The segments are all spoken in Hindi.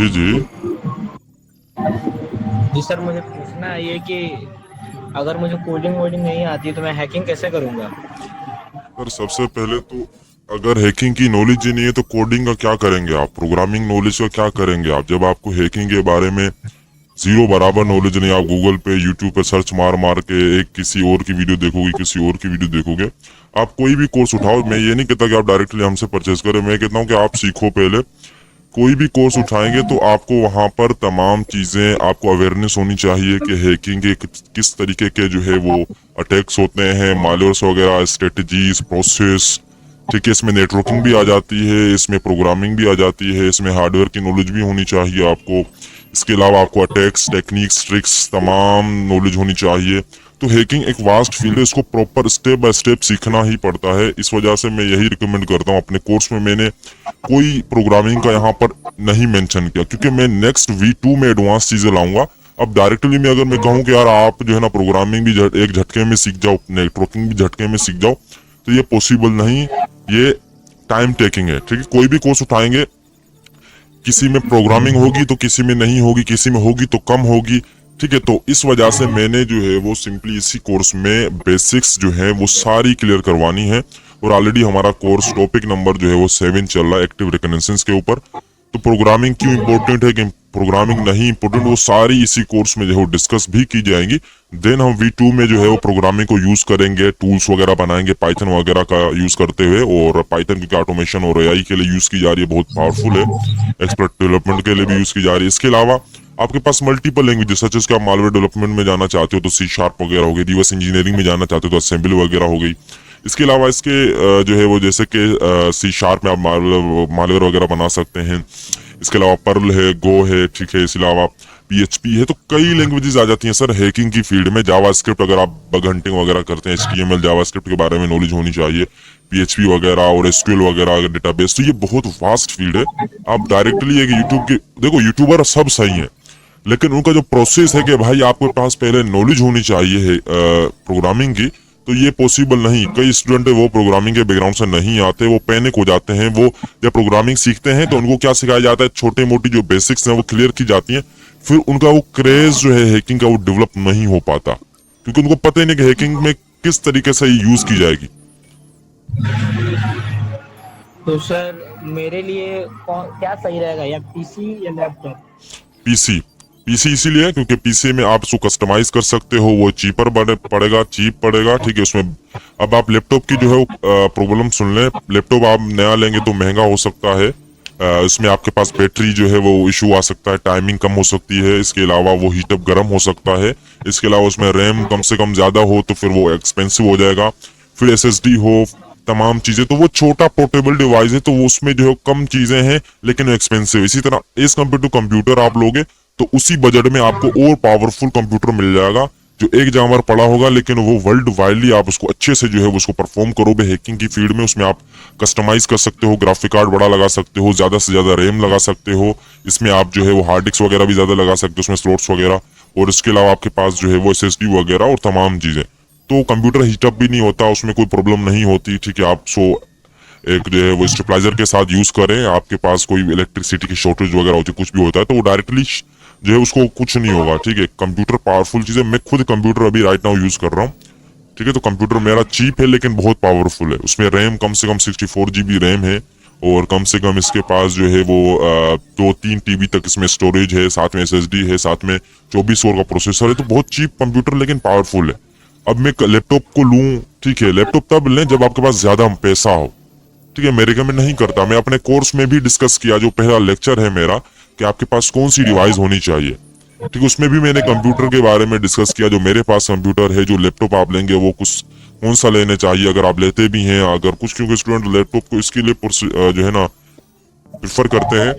जी जी। जी सर, मुझे पूछना है ये कि अगर मुझे कोडिंग वोडिंग नहीं आती तो मैं हैकिंग कैसे करूंगा। सर सबसे पहले तो अगर हैकिंग की नॉलेज ही नहीं है तो कोडिंग का क्या करेंगे आप, प्रोग्रामिंग नॉलेज का क्या करेंगे आप, जब आपको हैकिंग के बारे में जीरो बराबर नॉलेज नहीं। आप गूगल पे यूट्यूब पे सर्च मार मार के एक किसी और की वीडियो देखोगे, किसी और की वीडियो देखोगे। आप कोई भी कोर्स उठाओ, मैं ये नहीं कहता कि आप डायरेक्टली हमसे परचेज करें, मैं कहता हूँ कि आप सीखो पहले। कोई भी कोर्स उठाएंगे तो आपको वहां पर तमाम चीजें, आपको अवेयरनेस होनी चाहिए कि हैकिंग के किस तरीके के जो है वो अटैक्स होते हैं, मालवेयर्स वगैरह, स्ट्रेटजीज, प्रोसेस। ठीक है, इसमें नेटवर्किंग भी आ जाती है, इसमें प्रोग्रामिंग भी आ जाती है, इसमें हार्डवेयर की नॉलेज भी होनी चाहिए आपको। इसके अलावा आपको अटैक्स, टेक्निक्स, ट्रिक्स तमाम नॉलेज होनी चाहिए। तो हैकिंग एक वास्ट फील्ड है, इसको प्रॉपर स्टेप बाय स्टेप सीखना ही पड़ता है। इस वजह से मैं यही रिकमेंड करता हूँ। अपने कोर्स में मैंने कोई प्रोग्रामिंग का यहाँ पर नहीं मेंशन किया, क्योंकि मैं नेक्स्ट V2 में एडवांस चीजें लाऊंगा। अब डायरेक्टली में अगर मैं कहूँ कि यार आप जो है ना प्रोग्रामिंग भी एक झटके में सीख जाओ, नेटवर्किंग भी झटके में सीख जाओ, तो ये पॉसिबल नहीं। ये टाइम टेकिंग है। ठीक है, कोई भी कोर्स उठाएंगे, किसी में प्रोग्रामिंग होगी तो किसी में नहीं होगी, किसी में होगी तो कम होगी। ठीक है, तो इस वजह से मैंने जो है वो सिंपली इसी कोर्स में बेसिक्स जो है वो सारी क्लियर करवानी है। और ऑलरेडी हमारा कोर्स टॉपिक नंबर जो है वो 7 चल रहा है, एक्टिव रिकनेसेंस के ऊपर। तो प्रोग्रामिंग क्यों इंपॉर्टेंट है, कि प्रोग्रामिंग नहीं इंपॉर्टेंट, वो सारी इसी कोर्स में जो है डिस्कस भी की जाएंगी। देन हम V2 में जो है वो प्रोग्रामिंग को यूज करेंगे, टूल्स वगैरह बनाएंगे पाइथन वगैरह का यूज करते हुए। और पाइथन क्योंकि ऑटोमेशन और AI के लिए यूज की जा रही है, बहुत पावरफुल है, एक्सपर्ट डेवलपमेंट के लिए भी यूज की जा रही है। इसके अलावा आपके पास मल्टीपल लैंग्वेजेस, सच इसका मालवेयर डेवलपमेंट में जाना चाहते हो तो C# वगैरह हो गई, रिवर्स इंजीनियरिंग में जाना चाहते हो तो असेंबली वगैरह हो गई। इसके अलावा इसके जो है वो जैसे कि C# में आप मालवेयर वगैरह बना सकते हैं। इसके अलावा पर्ल है, गो है, ठीक है, इसके अलावा PHP है। तो कई लैंग्वेजेस आ जाती हैं सर हैकिंग की फील्ड में। जावास्क्रिप्ट अगर आप बग हंटिंग वगैरह करते हैं, HTML जावास्क्रिप्ट के बारे में नॉलेज होनी चाहिए, PHP वगैरह और SQL वगैरह अगर डेटाबेस, तो ये बहुत वास्ट फील्ड है। आप डायरेक्टली एक यूट्यूब के देखो, यूट्यूबर सब सही है, लेकिन उनका जो प्रोसेस है कि भाई आपके पास पहले नॉलेज होनी चाहिए है प्रोग्रामिंग की, तो ये पॉसिबल नहीं। कई स्टूडेंट है वो प्रोग्रामिंग के बैकग्राउंड से नहीं आते, वो पैनिक हो जाते हैं। वो जब प्रोग्रामिंग सीखते हैं तो उनको क्या सिखाया जाता है, छोटे मोटी जो बेसिक्स हैं वो क्लियर की जाती हैं। फिर उनका वो क्रेज जो है हैकिंग का वो डेवलप नहीं हो पाता, क्योंकि उनको पता ही नहीं कि हैकिंग में किस तरीके से यूज की जाएगी। तो सर मेरे लिए क्या सही रहेगा, या पीसी या लैपटॉप। पीसी। पीसी इसीलिए क्योंकि पीसी में आप उसको कस्टमाइज कर सकते हो, वो चीपर पड़ेगा, चीप पड़ेगा। ठीक है, उसमें अब आप लैपटॉप की जो है प्रॉब्लम सुन लें। लैपटॉप आप नया लेंगे तो महंगा हो सकता है। इसमें आपके पास बैटरी जो है वो इशू आ सकता है, टाइमिंग कम हो सकती है, इसके अलावा वो हीटअप गर्म हो सकता है। इसके अलावा उसमें रैम कम से कम ज्यादा हो तो फिर वो एक्सपेंसिव हो जाएगा। फिर SSD हो, तमाम चीजें। तो वो छोटा पोर्टेबल डिवाइस है, तो वो उसमें जो है कम चीजें हैं लेकिन एक्सपेंसिव। इसी तरह एज कम्पेयर टू कंप्यूटर आप लोगे तो उसी बजट में आपको और पावरफुल कंप्यूटर मिल जाएगा, जो एक जगह पर पड़ा होगा, लेकिन वो वर्ल्ड वाइडली आप उसको अच्छे से जो है उसको परफॉर्म करोगे हैकिंग की फील्ड में। उसमें आप कस्टमाइज कर सकते हो, ग्राफिक कार्ड बड़ा लगा सकते हो, ज्यादा से ज्यादा रैम लगा सकते हो। इसमें आप जो है वो हार्ड डिस्क वगैरह भी ज्यादा लगा सकते हो, उसमें स्लॉट्स वगैरह। और इसके अलावा आपके पास जो है वो SSD वगैरह और तमाम चीजें। तो कंप्यूटर हीटअप भी नहीं होता, उसमें कोई प्रॉब्लम नहीं होती। ठीक है, आप सो एक जो है वो स्टेबलाइजर के साथ यूज करें। आपके पास कोई इलेक्ट्रिसिटी की शॉर्टेज वगैरह होती है, कुछ भी होता है, तो वो डायरेक्टली जो है उसको कुछ नहीं होगा। ठीक है, कंप्यूटर पावरफुल चीज है। मैं खुद कंप्यूटर अभी राइट नाउ यूज कर रहा हूँ। ठीक है, तो कंप्यूटर मेरा चीप है लेकिन बहुत पावरफुल है। उसमें रैम कम से कम 64 GB रैम है, और कम से कम इसके पास जो है वो 2-3 TB तक इसमें स्टोरेज है, साथ में SSD है, साथ में 24 कोर का प्रोसेसर है। तो बहुत चीप कंप्यूटर लेकिन पावरफुल है। अब मैं लैपटॉप को लूं, ठीक है, लैपटॉप तब लें जब आपके पास ज्यादा पैसा हो। ठीक है, मैं रिकमेंड नहीं करता। मैं अपने कोर्स में भी डिस्कस किया, जो पहला लेक्चर है मेरा, कि आपके पास कौन सी डिवाइस होनी चाहिए। ठीक है, उसमें भी मैंने कंप्यूटर के बारे में डिस्कस किया। जो मेरे पास कंप्यूटर है, जो लैपटॉप आप लेंगे वो कुछ कौन सा लेने चाहिए, अगर आप लेते भी हैं, अगर कुछ, क्योंकि स्टूडेंट लैपटॉप को इसके लिए जो है ना प्रेफर करते हैं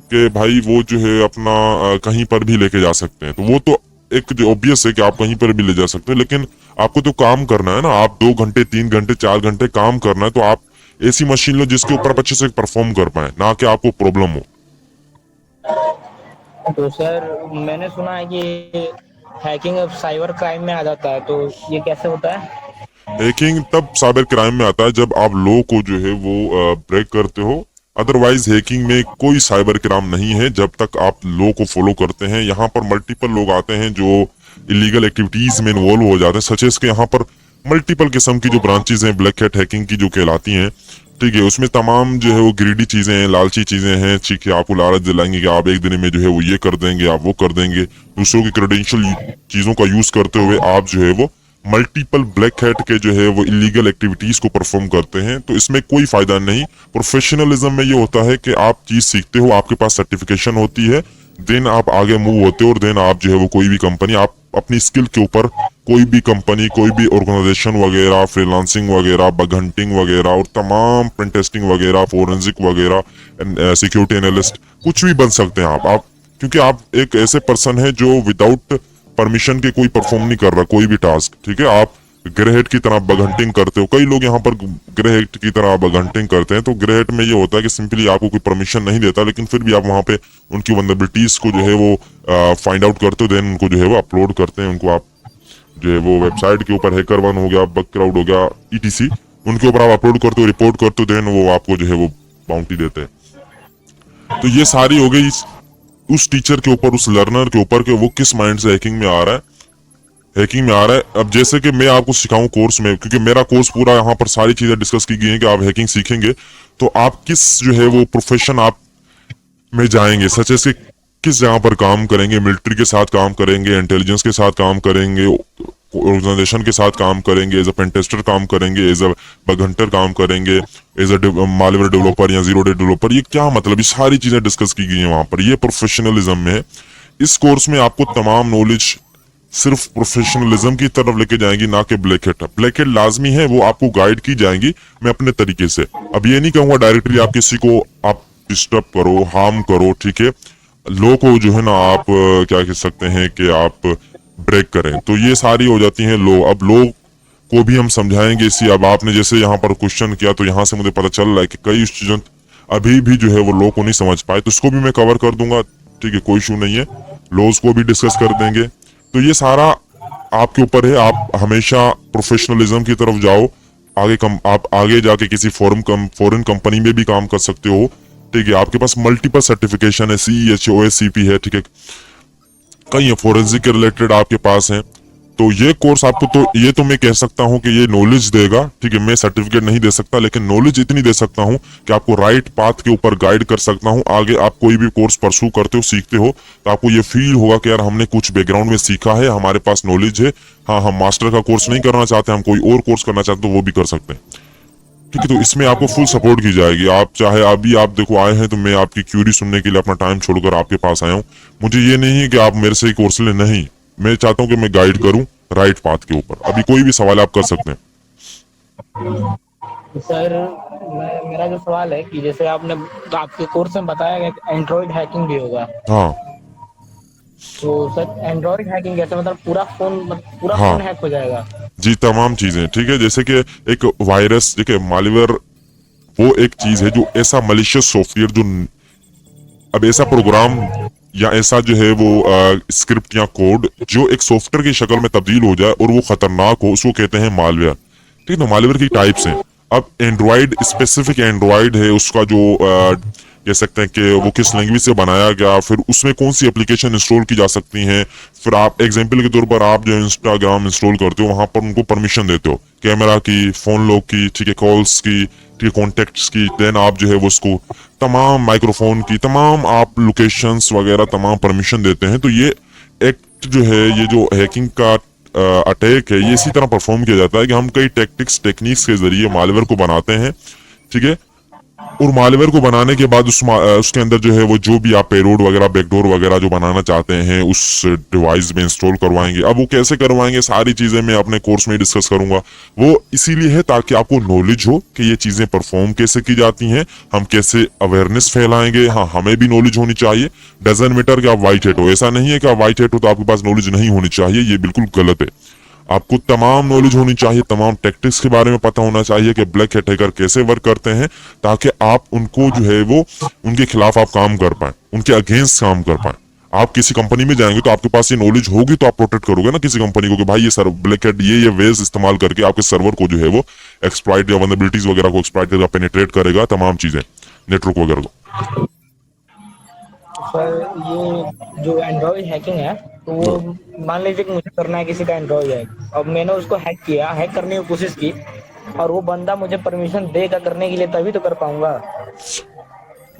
कि भाई वो जो है अपना कहीं पर भी लेके जा सकते हैं। तो वो तो एक जो ऑब्वियस है कि आप कहीं पर भी ले जा सकते हैं, लेकिन आपको तो काम करना है ना। आप 2 घंटे, 3 घंटे, 4 घंटे काम करना है, तो आप ऐसी मशीन लो जिसके ऊपर आप अच्छे से परफॉर्म कर पाए, ना कि आपको प्रॉब्लम हो। तो सर मैंने सुना है कि हैकिंग अब साइबर क्राइम में आ जाता है, तो ये कैसे होता है। हैकिंग तब साइबर क्राइम में आता है जब आप लॉ को जो है वो ब्रेक करते हो। अदरवाइज हैकिंग में कोई साइबर क्राइम नहीं है जब तक आप लॉ को फॉलो करते हैं। यहाँ पर मल्टीपल लोग आते हैं जो इलीगल एक्टिविटीज में इन्वॉल्व हो जाते हैं, सच एस के यहाँ पर मल्टीपल किस्म की जो ब्रांचेज हैं ब्लैक हैट हैकिंग की जो कहलाती हैं, ठीक है, उसमें तमाम जो है वो ग्रीडी चीजें हैं, लालची चीजें हैं, ठीक है, आपको लालच दिलाएंगे कि आप एक दिन में जो है वो ये कर देंगे, आप वो कर देंगे, दूसरों की क्रेडेंशियल चीजों का यूज करते हुए आप जो है वो मल्टीपल ब्लैक हैट के जो है वो इलीगल एक्टिविटीज को परफॉर्म करते हैं। तो इसमें कोई फायदा नहीं। प्रोफेशनलिज्म में ये होता है कि आप चीज सीखते हो, आपके पास सर्टिफिकेशन होती है, देन आप आगे मूव होते हो और देन आप जो है वो कोई भी कंपनी, आप अपनी स्किल के ऊपर कोई भी कंपनी, कोई भी ऑर्गेनाइजेशन वगैरह, फ्रीलांसिंग वगैरह, बग हंटिंग वगैरह और तमाम पेन टेस्टिंग वगैरह, फोरेंसिक वगैरह, सिक्योरिटी एनालिस्ट, कुछ भी बन सकते हैं आप क्योंकि आप एक ऐसे पर्सन है जो विदाउट परमिशन के कोई परफॉर्म नहीं कर रहा कोई भी टास्क, ठीक है। आप ग्रेहेट की तरह बग हंटिंग करते हो, कई लोग यहाँ पर ग्रेहेट की तरह बग हंटिंग करते हैं। तो ग्रेहेट में ये होता है कि सिंपली आपको कोई परमिशन नहीं देता, लेकिन फिर भी आप वहां पे उनकी वल्नरेबिलिटीज को जो है वो फाइंड आउट करते हो, देन उनको जो है वो अपलोड करते हैं, उनको आप जो है वो वेबसाइट के ऊपर हैकर वन हो गया, बग क्राउड हो गया, ईटीसी, उनके ऊपर आप अपलोड करते हो, रिपोर्ट करते हो, देन वो आपको जो है वो बाउंटी देते हैं। तो ये सारी हो गई उस टीचर के ऊपर, उस लर्नर के ऊपर कि वो किस माइंड से हैकिंग में आ रहा है, हैकिंग में आ रहा है। अब जैसे कि मैं आपको सिखाऊं कोर्स में, क्योंकि मेरा कोर्स पूरा यहाँ पर सारी चीजें डिस्कस की गई हैं कि आप हैकिंग सीखेंगे तो आप किस जो है वो प्रोफेशन आप में जाएंगे, सच एस किस जगह पर काम करेंगे, मिलिट्री के साथ काम करेंगे, इंटेलिजेंस के साथ काम करेंगे, ऑर्गेनाइजेशन के साथ काम करेंगे, एज अ पेंटेस्टर काम करेंगे, एज अ बग हंटर काम करेंगे, एज अ मालवेयर डेवलपर या जीरो डे डेवलपर, ये क्या मतलब, ये सारी चीजें डिस्कस की गई हैं वहां पर, ये प्रोफेशनलिज्म में है। इस कोर्स में आपको तमाम नॉलेज सिर्फ प्रोफेशनलिज्म की तरफ लेके जाएंगी, ना कि ब्लैक हेट। ब्लैक हेट लाजमी है, वो आपको गाइड की जाएंगी, मैं अपने तरीके से। अब ये नहीं कहूंगा डायरेक्टली आप किसी को आप डिस्टर्ब करो, हार्म करो, ठीक है, लो को जो है ना आप क्या कह सकते हैं कि आप ब्रेक करें, तो ये सारी हो जाती हैं लो। अब लो को भी हम समझाएंगे इसी। अब आपने जैसे यहाँ पर क्वेश्चन किया तो यहाँ से मुझे पता चल रहा है कि कई स्टूडेंट अभी भी जो है वो लो को नहीं समझ पाए, तो इसको भी मैं कवर कर दूंगा, ठीक है, कोई इशू नहीं है, लॉज को भी डिस्कस कर देंगे। तो ये सारा आपके ऊपर है, आप हमेशा प्रोफेशनलिज्म की तरफ जाओ। आप आगे जाके किसी फॉरेन कंपनी में भी काम कर सकते हो, ठीक है, आपके पास मल्टीपल सर्टिफिकेशन है, CEH, है, ठीक है, कई फोरेंसिक के रिलेटेड आपके पास हैं। तो ये कोर्स आपको, तो ये तो मैं कह सकता हूं कि ये नॉलेज देगा, ठीक है, मैं सर्टिफिकेट नहीं दे सकता, लेकिन नॉलेज इतनी दे सकता हूं कि आपको राइट पाथ के ऊपर गाइड कर सकता हूं। आगे आप कोई भी कोर्स परसू करते हो, सीखते हो, तो आपको ये फील होगा कि यार हमने कुछ बैकग्राउंड में सीखा है, हमारे पास नॉलेज है। हाँ, हम मास्टर का कोर्स नहीं करना चाहते, हम कोई और कोर्स करना चाहते तो वो भी कर सकते हैं, ठीक है। तो इसमें आपको फुल सपोर्ट की जाएगी। आप चाहे अभी आप देखो आए हैं तो मैं आपकी क्यूरी सुनने के लिए अपना टाइम छोड़कर आपके पास आया हूँ। मुझे ये नहीं है कि आप मेरे से ही कोर्स ले, नहीं, मैं चाहता हूँ कि मैं गाइड करूँ राइट पाथ के ऊपर। अभी कोई भी सवाल आप कर सकते हैं। सर, मेरा जो सवाल है कि जैसे आपने आपके कोर्स में बताया गया कि एंड्रॉइड हैकिंग भी होगा, हाँ तो सर एंड्रॉइड हैकिंग कैसे, मतलब पूरा हाँ फोन हैक हो जाएगा? जी, तमाम चीजें, ठीक है, जैसे कि एक वायरस, देखिए मालवेयर वो एक चीज है जो ऐसा मलिशियस सॉफ्टवेयर, जो अब ऐसा प्रोग्राम या ऐसा जो है वो स्क्रिप्ट या कोड जो एक सॉफ्टवेयर की शक्ल में तब्दील हो जाए और वो खतरनाक हो, उसको कहते हैं मालवेयर, ठीक है ना। मालवेयर की टाइप्स हैं। अब एंड्रॉइड, स्पेसिफिक एंड्रॉइड है, उसका जो कह सकते हैं कि वो किस लैंग्वेज से बनाया गया, फिर उसमें कौन सी एप्लीकेशन इंस्टॉल की जा सकती हैं। फिर आप एग्जांपल के तौर पर आप जो इंस्टाग्राम इंस्टॉल करते हो, वहां पर उनको परमिशन देते हो, कैमरा की, फोन लॉक की, ठीक है, कॉल्स की, ठीक है, कॉन्टेक्ट्स की, देन आप जो है वो उसको तमाम माइक्रोफोन की, तमाम आप लोकेशंस वगैरह तमाम परमिशन देते हैं। तो ये एक्ट जो है, ये जो हैकिंग का अटैक है, ये इसी तरह परफॉर्म किया जाता है कि हम कई टेक्निक्स के जरिए मालवेयर को बनाते हैं, ठीक है, और मालवेयर को बनाने के बाद उसके अंदर जो है वो जो भी आप पेलोड वगैरह, बैकडोर वगैरह जो बनाना चाहते हैं उस डिवाइस में इंस्टॉल करवाएंगे। अब वो कैसे करवाएंगे, सारी चीजें मैं अपने कोर्स में डिस्कस करूंगा। वो इसीलिए है ताकि आपको नॉलेज हो कि ये चीजें परफॉर्म कैसे की जाती हैं, हम कैसे अवेयरनेस फैलाएंगे। हाँ, हमें भी नॉलेज होनी चाहिए, डजन मीटर कि आप व्हाइट हेट हो, ऐसा नहीं है कि आप व्हाइट हेट हो तो आपके पास नॉलेज नहीं होनी चाहिए, ये बिल्कुल गलत है। आपको तमाम नॉलेज होनी चाहिए, तमाम टैक्टिक्स के बारे में पता होना चाहिए कि ब्लैक हैट हैकर कैसे वर्क करते हैं, ताकि आप उनको जो है वो उनके खिलाफ आप काम कर पाए, उनके अगेंस्ट काम कर पाए। आप किसी कंपनी में जाएंगे तो आपके पास ये नॉलेज होगी तो आप प्रोटेक्ट करोगे ना किसी कंपनी को कि भाई ये सर ब्लैक हैट ये वेज इस्तेमाल करके आपके सर्वर को जो है वो एक्सप्लॉइट या वल्नरेबिलिटीज वगैरह को एक्सप्लॉइट करेगा, पेनिट्रेट करेगा, तमाम चीजें। नेटवर्क वगैरह को? सर ये जो एंड्रॉइड हैकिंग है, तो वो मान लीजिए कि मुझे करना है किसी का एंड्रॉइड हैक। अब मैंने उसको हैक किया, हैक करने की कोशिश की, और वो बंदा मुझे परमिशन देगा करने के लिए, तभी तो कर पाऊंगा।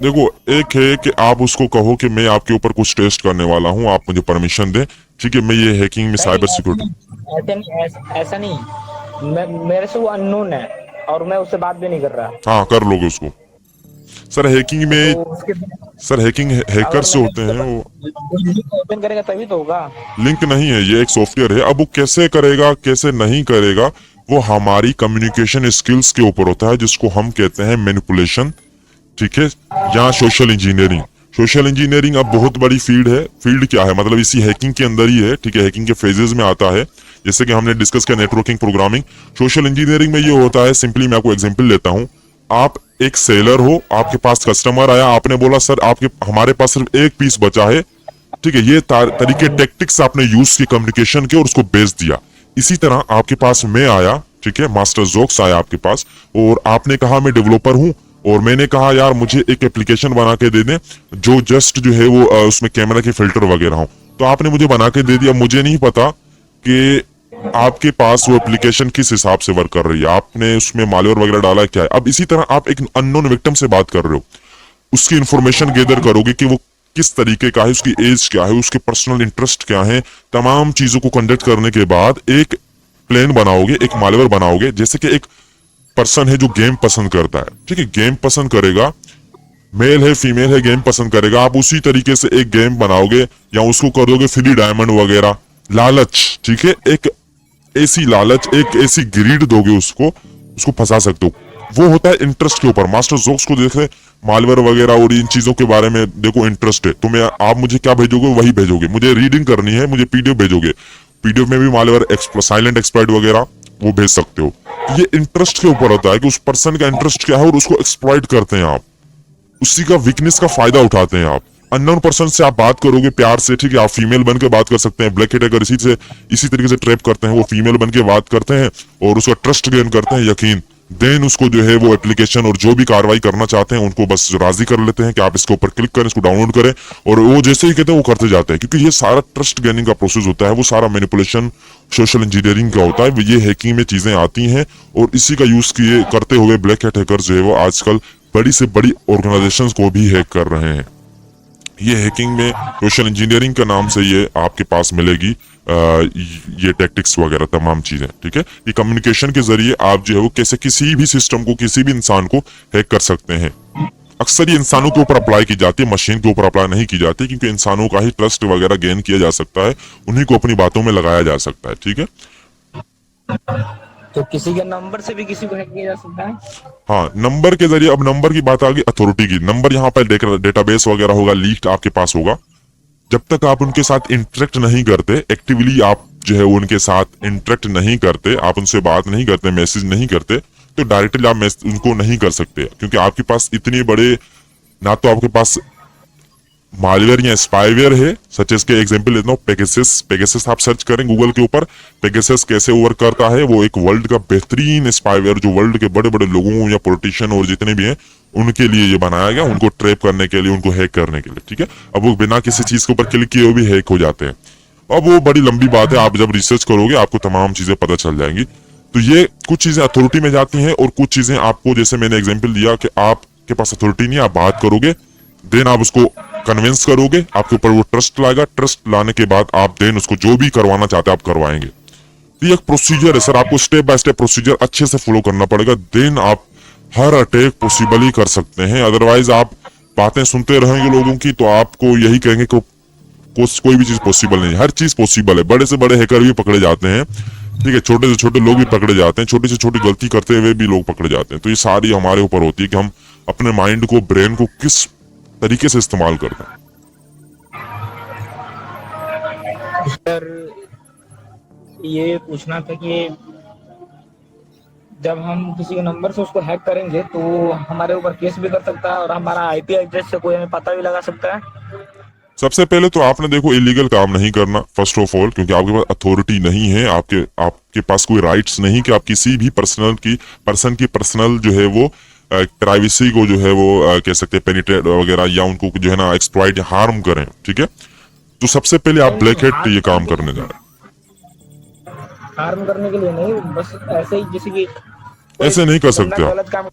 देखो, एक है कि आप उसको कहो कि मैं आपके ऊपर कुछ टेस्ट करने वाला हूँ, आप मुझे परमिशन दें, ठीक है, मैं ये हैकिंग में नहीं, साइबर ऐसा सिक्योरिटी। नहीं, ऐसे नहीं, ऐसा नहीं। मेरे से वो अननोन है, और मैं उससे बात भी नहीं कर रहा। हाँ, कर लोगे उसको। सर हैकिंग तो में, उसके सर हैकिंग अगर हैकर्स जो मैंने होते हैं वो लिंक ओपन करेगा तभी तो होगा। लिंक नहीं है, ये एक सॉफ्टवेयर है। अब वो कैसे करेगा कैसे नहीं करेगा, वो हमारी कम्युनिकेशन स्किल्स के ऊपर होता है, जिसको हम कहते हैं मैनिपुलेशन, ठीक है, या सोशल इंजीनियरिंग। सोशल इंजीनियरिंग अब बहुत बड़ी फील्ड है। फील्ड क्या है, मतलब इसी हैकिंग के अंदर ही है, ठीक है, हैकिंग के फेजेस में आता है, जैसे कि हमने डिस्कस किया नेटवर्किंग, प्रोग्रामिंग। सोशल इंजीनियरिंग में ये होता है, सिंपली मैं आपको एग्जांपल लेता हूँ। आप एक सेलर हो, आपके पास कस्टमर आया, आपने बोला सर आपके हमारे पास सिर्फ एक पीस बचा है, ठीक है, ये तरीके टेक्टिक्स आपने यूज की कम्युनिकेशन के और उसको बेच दिया। इसी तरह आपके पास मैं आया, ठीक है, मास्टर जोक्स आया आपके पास, और आपने कहा मैं डेवलपर हूं, और मैंने कहा यार मुझे एक एप्लीकेशन बना के दे दें जो जस्ट जो है वो उसमें कैमरा के फिल्टर वगैरह हो। तो आपने मुझे बना के दे दिया, मुझे नहीं पता कि आपके पास वो एप्लीकेशन किस हिसाब से वर्क कर रही है, आपने उसमें मालवेयर वगैरह डाला क्या है। अब इसी तरह आप एक अननोन विक्टिम से बात कर रहे हो, उसकी इंफॉर्मेशन गैदर करोगे कि वो किस तरीके का है, उसकी एज क्या है, उसके पर्सनल इंटरेस्ट क्या है। तमाम चीजों को कंडक्ट करने के बाद एक प्लेन बनाओगे, एक मालवेयर बनाओगे। जैसे कि एक पर्सन है जो गेम पसंद करता है, ठीक है, गेम पसंद करेगा, मेल है फीमेल है, गेम पसंद करेगा, आप उसी तरीके से एक गेम बनाओगे, या उसको कर दोगे फ्री डायमंड वगैरह, लालच, ठीक है, एक ऐसी लालच, एक ऐसी ग्रीड दोगे उसको, उसको फंसा सकते हो। वो होता है इंटरेस्ट के ऊपर। मास्टर जोक्स को देखे, मालवेयर वगैरह और इन चीजों के बारे में देखो, इंटरेस्ट है तो मैं, आप मुझे क्या भेजोगे वही भेजोगे, मुझे रीडिंग करनी है, मुझे पीडीएफ भेजोगे, पीडीएफ में भी मालवेयर साइलेंट एक्सप्लॉइट वगैरह वो भेज सकते हो। तो ये इंटरेस्ट के ऊपर होता है कि उस पर्सन का इंटरेस्ट क्या है, और उसको एक्सप्लॉइट करते हैं आप, उसी का वीकनेस का फायदा उठाते हैं आप। अननोन पर्सन से आप बात करोगे प्यार से, ठीक है, आप फीमेल बन के बात कर सकते हैं। ब्लैक हेट अगर इसी तरीके से ट्रैप करते हैं, वो फीमेल बन के बात करते हैं और उसका ट्रस्ट गेन करते हैं, यकीन, देन उसको जो है वो एप्लीकेशन और जो भी कार्रवाई करना चाहते हैं उनको बस राजी कर लेते हैं कि आप इसके ऊपर क्लिक करें, इसको डाउनलोड करें, और वो जैसे ही कहते हैं वो करते जाते हैं। क्योंकि ये सारा ट्रस्ट गेनिंग का प्रोसेस होता है, वो सारा मैनिपुलेशन सोशल इंजीनियरिंग का होता है, ये हैकिंग में चीजें आती हैं, और इसी का यूज किए करते हुए ब्लैक हेट हैकर्स जो है वो आजकल बड़ी से बड़ी ऑर्गेनाइजेशंस को भी हैक कर रहे हैं। ये हैकिंग में सोशल इंजीनियरिंग के नाम से ये आपके पास मिलेगी, ये टैक्टिक्स वगैरह तमाम चीजें, ठीक है। ये कम्युनिकेशन के जरिए आप जो है वो कैसे किसी भी सिस्टम को, किसी भी इंसान को हैक कर सकते हैं। अक्सर ये इंसानों के ऊपर अप्लाई की जाती है, मशीन के ऊपर अप्लाई नहीं की जाती, क्योंकि इंसानों का ही ट्रस्ट वगैरह गेन किया जा सकता है, उन्हीं को अपनी बातों में लगाया जा सकता है, ठीक है। तो किसी के नंबर से भी किसी को हैक किया जा सकता है? हाँ, नंबर के जरिए। अब नंबर की बात आ गई अथॉरिटी की, नंबर यहाँ पर डेटाबेस वगैरह होगा, लीक आपके पास होगा। जब तक आप उनके साथ इंटरेक्ट नहीं करते, एक्टिवली आप जो है उनके साथ इंटरेक्ट नहीं करते, आप उनसे बात नहीं करते, मैसेज नहीं करते, तो डायरेक्टली आप उनको नहीं कर सकते, क्योंकि आपके पास इतने बड़े, ना तो आपके पास मालवेयर या स्पाईवेयर है, सच इसके एग्जांपल लेता हूँ, पेगासस। पेगासस आप सर्च करें गूगल के ऊपर, पेगासस कैसे वर्क करता है, वो एक वर्ल्ड का बेहतरीन स्पाईवेयर जो वर्ल्ड के बड़े बड़े लोगों या पॉलिटिशियन और जितने भी हैं उनके लिए ये बनाया गया, उनको ट्रैप करने के लिए, उनको हैक करने के लिए, ठीक है। अब वो बिना किसी चीज के ऊपर क्लिक किए हुए भी हैक हो जाते हैं। अब वो बड़ी लंबी बात है, आप जब रिसर्च करोगे आपको तमाम चीजें पता चल जाएंगी। तो ये कुछ चीजें अथॉरिटी में जाती हैं, और कुछ चीजें आपको, जैसे मैंने एग्जाम्पल दिया कि आपके पास अथॉरिटी नहीं है, आप बात करोगे, देन आप उसको कन्विंस करोगे, आपके ऊपर वो ट्रस्ट लाएगा, ट्रस्ट लाने के बाद आप देन उसको जो भी करवाना चाहते हैं आप करवाएंगे। तो ये एक प्रोसीजर है सर, आपको स्टेप बाय स्टेप प्रोसीजर अच्छे से फॉलो करना पड़ेगा, देन आप हर अटैक पॉसिबल ही कर सकते हैं। अदरवाइज आप बातें सुनते रहेंगे लोगों की, तो आपको यही कहेंगे कि कोई भी चीज पॉसिबल नहीं है। हर चीज पॉसिबल है, बड़े से बड़े हैकर भी पकड़े जाते हैं, ठीक है, छोटे से छोटे लोग भी पकड़े जाते हैं, छोटी से छोटी गलती करते हुए भी लोग पकड़े जाते हैं। तो ये सारी हमारे ऊपर होती है कि हम अपने माइंड को, ब्रेन को किस तरीके से इस्तेमाल करते हैं। सर ये पूछना था कि जब हम किसी के नंबर से उसको हैक करेंगे तो हमारे ऊपर केस भी कर सकता है, और हमारा आईपी एड्रेस से कोई हमें पता भी लगा सकता है। सबसे पहले तो आपने देखो इलीगल काम नहीं करना फर्स्ट ऑफ ऑल, क्योंकि आपके पास अथॉरिटी नहीं है, आपके पास कोई राइट्स नहीं कि आप किसी भी पर्सन की पर्सनल जो है वो प्राइवेसी को जो है वो कह सकते हैं पेनिट्रेट वगैरह, या उनको जो है ना एक्सप्लॉइट हार्म करें, ठीक है, तो सबसे पहले आप नहीं नहीं, ब्लैक हैट हार्म ये काम करने के करने जा लिए, रहे हार्म करने के लिए नहीं, बस ऐसे ही किसी की, हैं। कोई ऐसे नहीं कर बंदा सकते आप। गलत काम,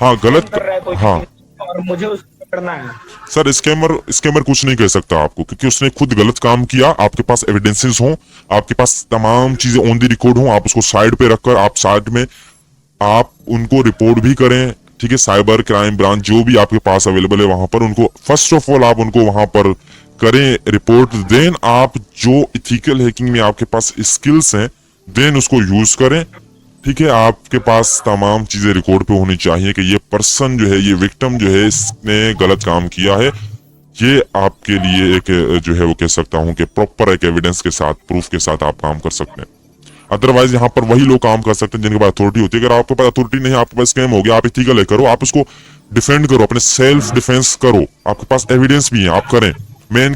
हाँ स्कैम गलत कर रहा है कोई हाँ चीज और मुझे उसको पकड़ना है। सर, स्कैमर स्कैमर कुछ नहीं कह सकता आपको, क्योंकि उसने खुद गलत काम किया, आपके पास एविडेंसेस हो, आपके पास तमाम चीजें ऑन द रिकॉर्ड हो, आप उसको साइड पे रखकर आप साइड में आप उनको रिपोर्ट भी करें, ठीक है, साइबर क्राइम ब्रांच जो भी आपके पास अवेलेबल है वहां पर उनको फर्स्ट ऑफ ऑल आप उनको वहां पर करें रिपोर्ट, देन आप जो इथिकल हैकिंग में आपके पास स्किल्स हैं देन उसको यूज करें, ठीक है। आपके पास तमाम चीजें रिकॉर्ड पे होनी चाहिए कि ये पर्सन जो है, ये विक्टिम जो है, इसने गलत काम किया है, ये आपके लिए एक जो है वो कह सकता हूँ कि प्रॉपर एक एविडेंस के साथ, प्रूफ के साथ आप काम कर सकते हैं। अदरवाइज यहाँ पर वही लोग काम कर सकते हैं जिनके पास अथॉरिटी होती है। अगर आपके पास अथॉरिटी नहीं है, आपके पास स्कैम हो गया, आप इथिकल है करो, आप उसको डिफेंड करो, अपने सेल्फ डिफेंस करो, आपके पास एविडेंस भी है, आप करें। मैं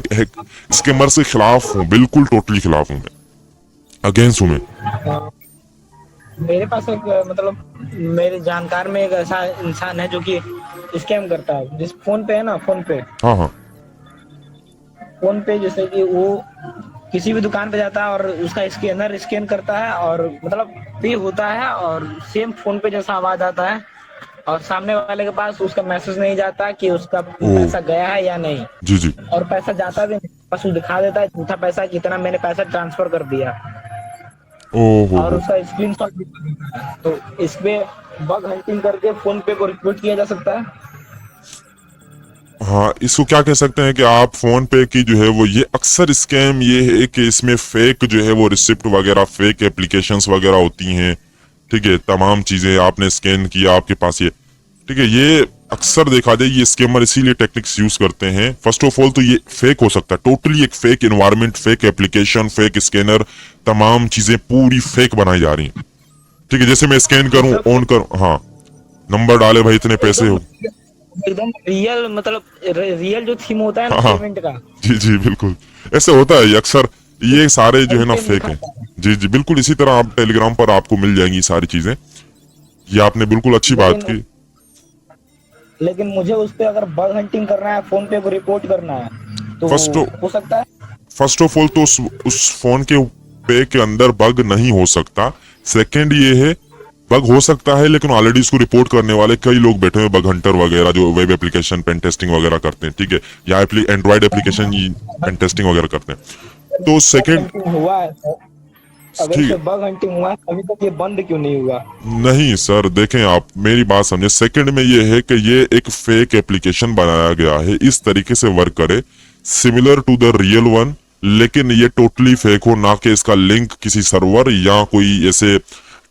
स्कैमर से खिलाफ हूँ, बिल्कुल टोटली खिलाफ हूँ, मैं अगेंस्ट हूँ मैं। मेरे पास एक मतलब मेरे जानकार में एक ऐसा इंसान है जो कि स्कैम करता है, जिस फोन पे है ना, फोन पे, हाँ हाँ। फोन पे जैसे कि वो किसी भी दुकान पे जाता है और उसका स्कैनर स्कैन करता है और मतलब पे होता है और सेम फोन पे जैसा आवाज आता है और सामने वाले के पास उसका मैसेज नहीं जाता कि उसका ओ पैसा गया है या नहीं, जी जी। और पैसा जाता भी नहीं, बस वो दिखा देता है झूठा पैसा, कितना मैंने पैसा ट्रांसफर कर दिया, ओ और हो। उसका स्क्रीनशॉट भी कर देता है। तो इसमें बग हंटिंग करके फोन पे को रिपोर्ट किया जा सकता है। हाँ, इसको क्या कह सकते हैं कि आप फोन पे की जो है वो, ये अक्सर स्कैम ये है कि इसमें फेक जो है वो रिसिप्ट वगैरह, फेक एप्लीकेशंस वगैरह होती हैं, ठीक है, तमाम चीजें आपने स्कैन किया आपके पास ये, ठीक है, ये अक्सर देखा जाए ये स्कैमर इसीलिए टेक्निक्स यूज करते हैं। फर्स्ट ऑफ ऑल तो ये फेक हो सकता है, टोटली एक fake environment, fake application, fake scanner, तमाम चीजें पूरी फेक बनाई जा रही हैं, ठीक है। जैसे मैं स्कैन करूं, एकदम ऑन करूं, हाँ, नंबर डाले भाई इतने पैसे एकदम हो। एकदम रियल, मतलब रियल जो थीम होता है ना हाँ हाँ। पेमेंट का, जी जी बिल्कुल, ऐसे होता है ये अक्सर, ये सारे जो है वही ना पे फेक है। दिखाता है। जी जी बिल्कुल, इसी तरह आप टेलीग्राम पर आपको मिल जाएंगी सारी चीजें, ये आपने बिल्कुल अच्छी बात लेकिन की। लेकिन मुझे उस पे अगर बग हंटिंग करना है, फोन पे को रिपोर्ट करना है, तो फर्स्ट हो सकता है। फर्स्ट ऑफ ऑल तो उस फोन के पे के अंदर बग नहीं हो सकता। सेकंड ये है, बग हो सकता है लेकिन ऑलरेडी इसको रिपोर्ट करने वाले कई लोग बैठे हुए, बग हंटर वगैरह जो वेब एप्लीकेशन पेन टेस्टिंग वगैरह करते हैं, ठीक है, या एंड्रॉइड एप्लीकेशन पेन टेस्टिंग वगैरह करते हैं। तो बग सेकंड, हंटिंग हुआ है तो, अगर ठीक इसे है, बग हंटिंग हुआ है अभी तक ये बंद क्यों नहीं हुआ? नहीं सर देखें, आप मेरी बात समझे, सेकंड में ये है कि ये एक फेक एप्लीकेशन बनाया गया है, इस तरीके से वर्क करे similar to the real one, लेकिन ये टोटली फेक हो, ना कि इसका लिंक किसी सर्वर या कोई ऐसे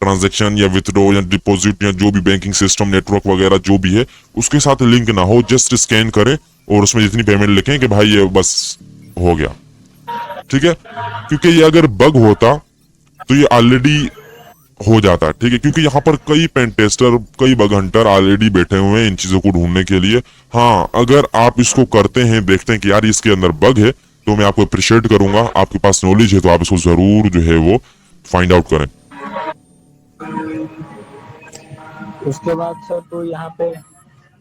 ट्रांजैक्शन या विथड्रॉ या डिपॉजिट या जो भी बैंकिंग सिस्टम नेटवर्क वगैरह जो भी है उसके साथ लिंक ना हो, जस्ट स्कैन करें और उसमें जितनी पेमेंट लिखें कि भाई ये बस हो गया, ठीक है। क्योंकि ये अगर बग होता तो ये ऑलरेडी हो जाता है, ठीक है, क्योंकि यहाँ पर कई पेन टेस्टर, कई बग हंटर ऑलरेडी बैठे हुए हैं इन चीजों को ढूंढने के लिए। हाँ, अगर आप इसको करते हैं, देखते हैं कि यार इसके अंदर बग है, तो मैं आपको अप्रिशिएट करूंगा, आपके पास नॉलेज है तो आप इसको जरूर जो है वो फाइंड आउट करें। उसके बाद सर तो यहाँ पे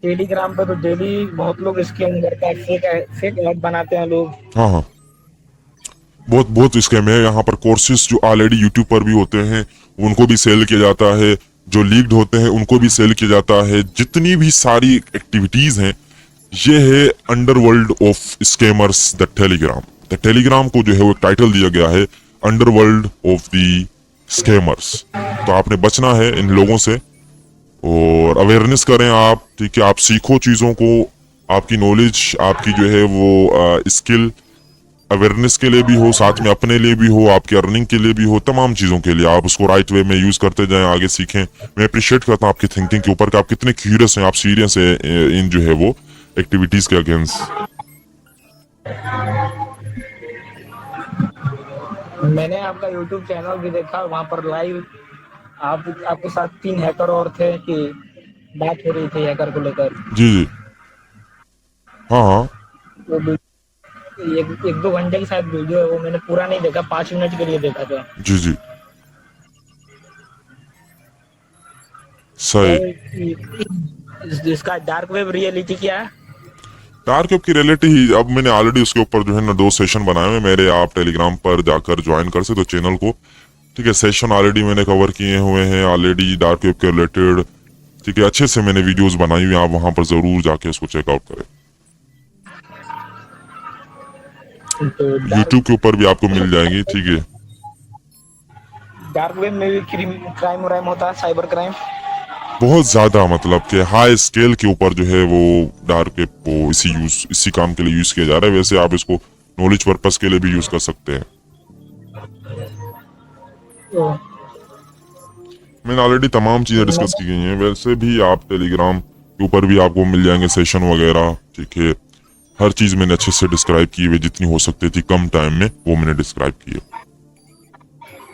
टेलीग्राम पे तो डेली बहुत लोग स्कैम करते हैं, फेक फेक ऐड बनाते हैं लोग। हाँ हाँ, बहुत बहुत स्कैम है यहाँ पर, कोर्सेज जो ऑलरेडी यूट्यूब पर भी होते हैं उनको भी सेल किया जाता है, जो लीक्ड होते हैं उनको भी सेल किया जाता है, जितनी भी सारी एक्टिविटीज हैं ये है underworld of scammers the Telegram. The Telegram को जो है वो एक टाइटल दिया गया है अंडरवर्ल्ड ऑफ द स्कैमर्स। तो आपने बचना है इन लोगों से और अवेयरनेस करें आप, ठीक है, आप सीखो चीजों को, आपकी नॉलेज, आपकी जो है वो स्किल अवेयरनेस के लिए भी हो, साथ में अपने लिए भी हो, आपकी अर्निंग के लिए भी हो, तमाम चीजों के लिए आप उसको राइट वे में यूज करते जाएं, आगे सीखें। मैं अप्रिशिएट करता हूं आपकी थिंकिंग के ऊपर कि आप कितने क्यूरियस हैं, आप सीरियस हैं इन जो है वो एक्टिविटीज के अगेंस्ट। मैंने आपका यूट्यूब चैनल भी देखा, वहां पर लाइव आपके साथ 3 हैकर और थे कि बात हो रही थी हैकर को लेकर। जी जी। हाँ हाँ। वो एक दो घंटे की शायद वीडियो है, वो मैंने पूरा नहीं देखा, 5 मिनट के लिए देखा था। जी जी। सही। सर इसका डार्क वेब रियलिटी क्या है? डार्क वेब की रियलिटी ही अब मैंने ऑलरेडी उसके ऊपर जो है ना 2 सेशन बनाए हुए मेरे, आप टेलीग्राम पर जाकर ज्वाइन कर सकते हो चैनल को। ठीक है, सेशन ऑलरेडी मैंने कवर किए हुए हैं ऑलरेडी डार्क वेब के रिलेटेड। ठीक है, अच्छे से मैंने वीडियोस बनाई हुई हैं, आप वहां पर जरूर जाके उसको चेकआउट करें। तो यूट्यूब के ऊपर भी आपको मिल जाएंगी। ठीक है, डार्क वेब में भी क्राइम व्राइम होता है, साइबर क्राइम? बहुत ज्यादा मतलब कि हाई स्केल के ऊपर जो है वो डार्क वेब को इसी काम के लिए यूज किया जा रहा है। वैसे आप इसको नॉलेज पर्पस के लिए भी यूज कर सकते हैं। तो मैंने ऑलरेडी तमाम चीजें मैं डिस्कस की गई हैं। वैसे भी आप टेलीग्राम के ऊपर भी आपको मिल जाएंगे सेशन वगैरह। ठीक है, हर चीज मैंने अच्छे से डिस्क्राइब की हुई, जितनी हो सकती थी कम टाइम में वो मैंने डिस्क्राइब की है।